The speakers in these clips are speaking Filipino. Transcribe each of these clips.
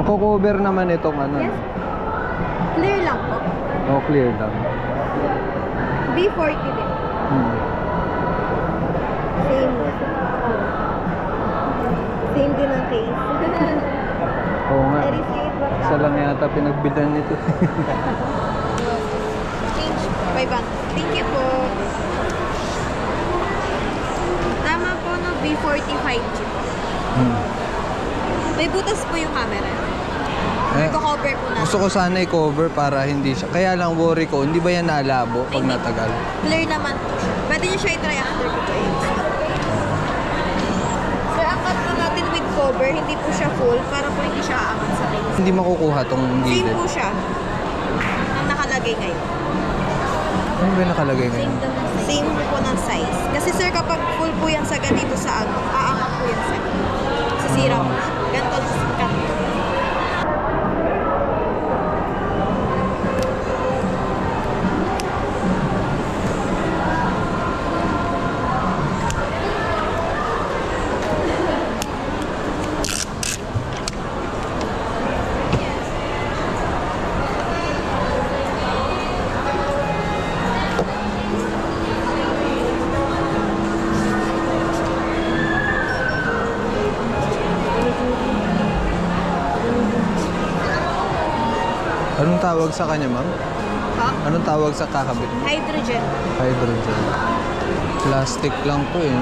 Mako-cover naman itong ano. Yes. Clear lang po. Oh, clear lang. B40 din. Same. Same din ang case. Oo nga. I-receive ba? Isa lang yata pinagbilan nito. Change 500. Thank you po. Tama po no, B45G po. May butas po yung camera. Cover po na. Gusto ko sana i-cover para hindi siya. Kaya lang worry ko, hindi ba yan nalabo pag natagal? Clear naman po siya. Pwede nyo siya i-try after ko po yun. Sir, ang cut po natin with cover, hindi po siya full para po hindi siya aangat sa case. Hindi makukuha tong Same gilid. po siya. Ang nakalagay ngayon. Ano ba yung nakalagay ngayon? Same po ng size. Kasi sir, kapag full po yan sa ganito sa ano, aangat po yan sa sisira po siya. Ganito na sa cut. Anong tawag sa kanya, ma'am? Ha? Anong tawag sa kakabit? Hydrogen. Hydrogen. Plastic lang po eh.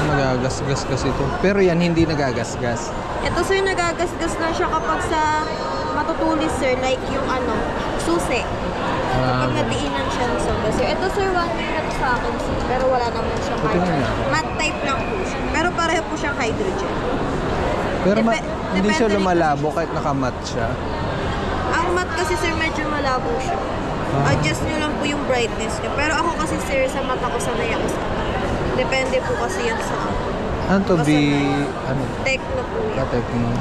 Nagagasgas kasi ito. Pero yan hindi nagagasgas. Ito sir, nagagasgas lang siya kapag sa matutulis sir, like yung ano, susi. Kapag natiinan siya ng soda. Sir, ito sir, 1 year na to sa akin sir, pero wala naman siyang matte type lang po siya. Pero pareho po siyang hydrogen. Pero hindi siya lumalabo kahit nakamat siya. Ang matte kasi sir, medyo malabo siya. Adjust nyo lang po yung brightness nyo. Pero ako kasi sir, sa mata ko sanay ako sa depende po kasi yan sa Ano to ano? Techno po yan. Techno.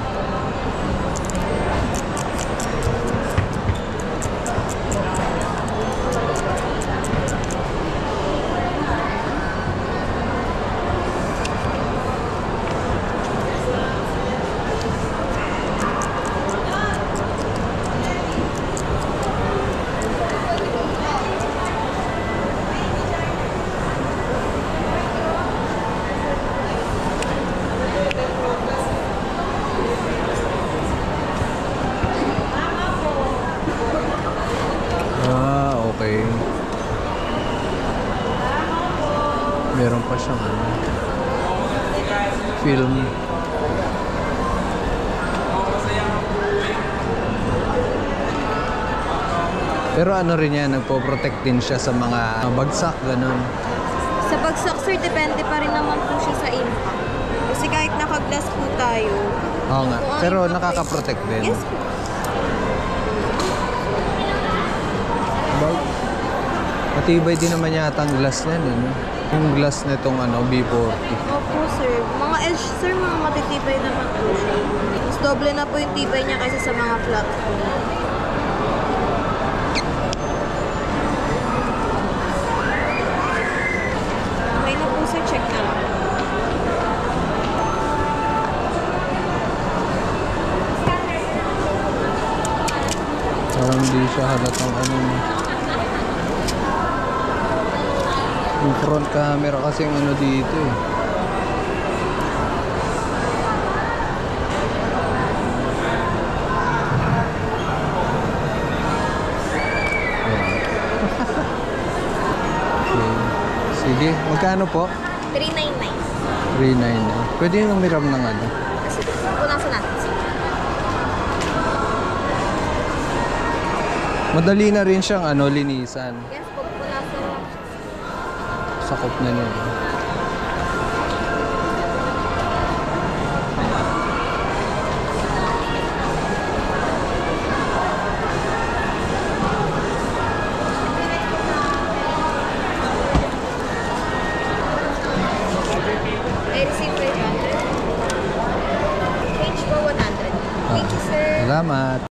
Okay. Meron pa siyang film. Pero ano rin yan, nagpo-protect din siya sa mga bagsak, ganun. Sa bagsak sir, depende pa rin naman po siya sa impact. Kasi kahit naka-glass po tayo. Oo nga, pero nakaka-protect din. Yes po. Matibay din naman yata ang glass niyan, ano? Yung glass nitong B40. Opo sir. Mga edge sir, mga matitibay naman po siya. Mas doble na po yung tibay niya kaysa sa mga flat po. Okay na po sir, check na lang. Parang hindi siya halatang yung front camera kasi yung dito eh. Okay. Sige, magkano po? 399. 399. Pwede yung umiram ng Kasi punasan natin. Madali na rin siyang linisan. Yes po, punasan lang. Sakop na niya. Receive 500. Change po 100. Thank you sir. Salamat.